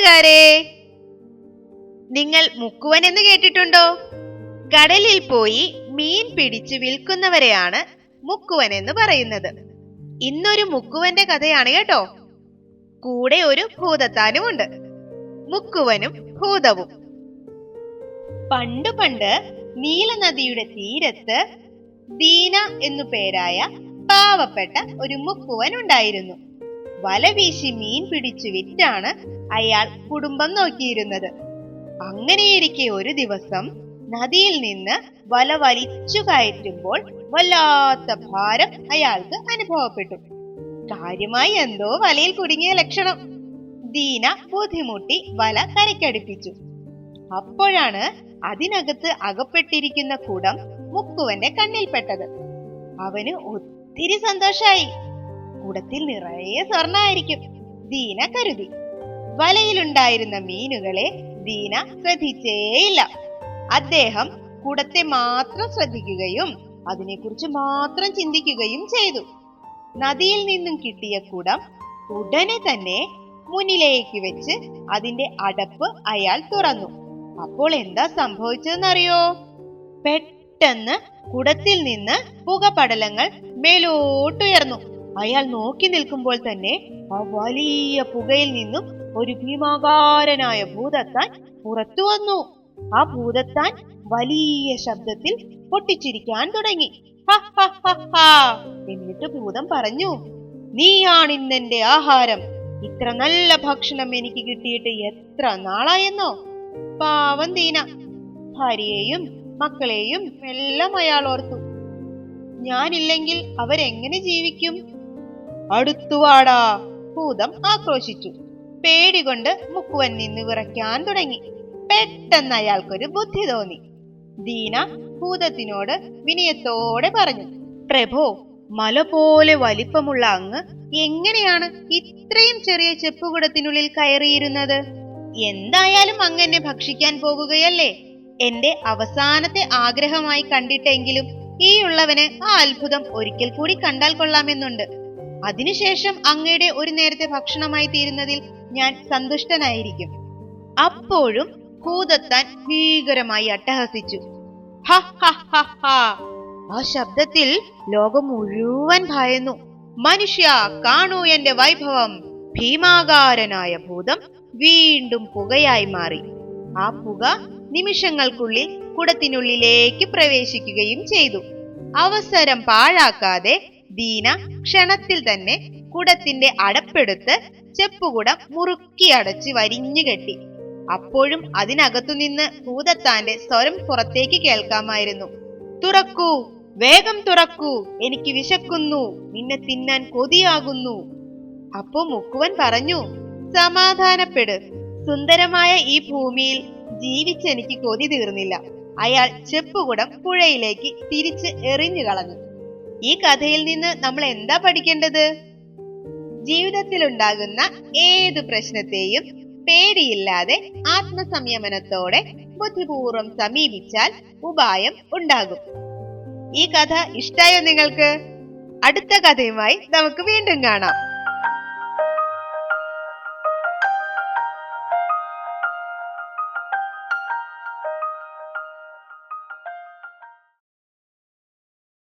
കൂട്ടുകാരെ, നിങ്ങൾ മുക്കുവൻ എന്ന് കേട്ടിട്ടുണ്ടോ? കടലിൽ പോയി മീൻ പിടിച്ചു വിൽക്കുന്നവരെയാണ് മുക്കുവൻ എന്ന് പറയുന്നത്. ഇന്നൊരു മുക്കുവന്റെ കഥയാണ് കേട്ടോ. കൂടെ ഒരു ഭൂതത്താനുമുണ്ട്. മുക്കുവനും ഭൂതവും. പണ്ട് പണ്ട് നീലനദിയുടെ തീരത്ത് ദീന എന്നു പേരായ പാവപ്പെട്ട ഒരു മുക്കുവൻ ഉണ്ടായിരുന്നു. വല വീശി മീൻ പിടിച്ചു വിറ്റാണ് അയാൾ കുടുംബം നോക്കിയിരുന്നത്. അങ്ങനെയിരിക്കെ ഒരു ദിവസം നദിയിൽ നിന്ന് വല വലിച്ചു കയറ്റുമ്പോൾ വല്ലാത്ത ഭാരം അയാൾക്ക് അനുഭവപ്പെട്ടു. കാര്യമായി എന്തോ വലയിൽ കുടുങ്ങിയ ലക്ഷണം. ദീന ബുദ്ധിമുട്ടി വല കരയ്ക്കടുപ്പിച്ചു. അപ്പോഴാണ് അതിനകത്ത് അകപ്പെട്ടിരിക്കുന്ന കുടം മുക്കുവന്റെ കണ്ണിൽപ്പെട്ടത്. അവന് ഒത്തിരി സന്തോഷായി. കുടത്തിൽ നിറയെ സ്വർണ്ണായിരിക്കും, ദീന കരുതി. വലയിലുണ്ടായിരുന്ന മീനുകളെ ദീന ശ്രദ്ധിച്ചേയില്ല. അദ്ദേഹം കുടത്തെ മാത്രം ശ്രദ്ധിക്കുകയും അതിനെക്കുറിച്ച് മാത്രം ചിന്തിക്കുകയും ചെയ്തു. നദിയിൽ നിന്നും കിട്ടിയ കുടം ഉടനെ തന്നെ മുന്നിലേക്ക് വെച്ച് അതിന്റെ അടപ്പ് അയാൾ തുറന്നു. അപ്പോൾ എന്താ സംഭവിച്ചതെന്നറിയോ? പെട്ടെന്ന് കുടത്തിൽ നിന്ന് പുകപടലങ്ങൾ മേലോട്ടുയർന്നു. അയാൾ നോക്കി നിൽക്കുമ്പോൾ തന്നെ ആ വലിയ പുകയിൽ നിന്നും ഒരു ഭീമാകാരനായ ഭൂതത്താൻ പുറത്തു വന്നു. ആ ഭൂതത്താൻ വലിയ ശബ്ദത്തിൽ പൊട്ടിച്ചിരിക്കാൻ തുടങ്ങി. എന്നിട്ട് ഭൂതം പറഞ്ഞു, നീയാണിന്നെന്റെ ആഹാരം. ഇത്ര നല്ല ഭക്ഷണം എനിക്ക് കിട്ടിയിട്ട് എത്ര നാളായെന്നോ. പാവം ദീന. ഭാര്യയെയും മക്കളെയും എല്ലാം അയാൾ ഓർത്തു. ഞാനില്ലെങ്കിൽ അവരെങ്ങനെ ജീവിക്കും? അടുത്തുവാടാ, ഭൂതം ആക്രോശിച്ചു. പേടികൊണ്ട് മുക്കുവൻ നിന്ന് വിറയ്ക്കാൻ തുടങ്ങി. പെട്ടെന്ന് അയാൾക്കൊരു ബുദ്ധി തോന്നി. ദീന ഭൂതത്തിനോട് വിനയത്തോടെ പറഞ്ഞു, പ്രഭോ, മല പോലെ വലിപ്പമുള്ള അങ്ങ് എങ്ങനെയാണ് ഇത്രയും ചെറിയ ചെപ്പുകുടത്തിനുള്ളിൽ കയറിയിരുന്നത്? എന്തായാലും അങ്ങ് എന്നെ ഭക്ഷിക്കാൻ പോകുകയല്ലേ? എന്റെ അവസാനത്തെ ആഗ്രഹമായി കണ്ടിട്ടെങ്കിലും ഈ ഉള്ളവന് ആ അത്ഭുതം ഒരിക്കൽ കൂടി കണ്ടാൽ കൊള്ളാമെന്നുണ്ട്. അതിനുശേഷം അങ്ങയുടെ ഒരു നേരത്തെ ഭക്ഷണമായി തീരുന്നതിൽ ഞാൻ സന്തുഷ്ടനായിരിക്കും. അപ്പോഴും ഭൂതത്താൻ ഭീകരമായി അട്ടഹസിച്ചു. ആ ശബ്ദത്തിൽ ലോകം മുഴുവൻ ഭയന്നു. മനുഷ്യ, കാണൂ എന്റെ വൈഭവം. ഭീമാകാരനായ ഭൂതം വീണ്ടും പുകയായി മാറി. ആ പുക നിമിഷങ്ങൾക്കുള്ളിൽ കുടത്തിനുള്ളിലേക്ക് പ്രവേശിക്കുകയും ചെയ്തു. അവസരം പാഴാക്കാതെ ദീന ക്ഷണത്തിൽ തന്നെ കുടത്തിന്റെ അടപ്പെടുത്ത് ചെപ്പുകുടം മുറുക്കി അടച്ച് വരിഞ്ഞു കെട്ടി. അപ്പോഴും അതിനകത്തുനിന്ന് ഭൂതത്താന്റെ സ്വരം പുറത്തേക്ക് കേൾക്കാമായിരുന്നു. തുറക്കൂ, വേഗം തുറക്കൂ, എനിക്ക് വിശക്കുന്നു, നിന്നെ തിന്നാൻ കൊതിയാകുന്നു. അപ്പോ മുക്കുവൻ പറഞ്ഞു, സമാധാനപ്പെട്. സുന്ദരമായ ഈ ഭൂമിയിൽ ജീവിച്ചെനിക്ക് കൊതി തീർന്നില്ല. അയാൾ ചെപ്പുകുടം പുഴയിലേക്ക് തിരിച്ച് എറിഞ്ഞു കളഞ്ഞു. ഈ കഥയിൽ നിന്ന് നമ്മൾ എന്താ പഠിക്കേണ്ടത്? ജീവിതത്തിലുണ്ടാകുന്ന ഏത് പ്രശ്നത്തെയും പേടിയില്ലാതെ ആത്മസംയമനത്തോടെ ബുദ്ധിപൂർവം സമീപിച്ചാൽ ഉപായം ഉണ്ടാകും. ഈ കഥ ഇഷ്ടായോ നിങ്ങൾക്ക്? അടുത്ത കഥയുമായി നമുക്ക് വീണ്ടും കാണാം.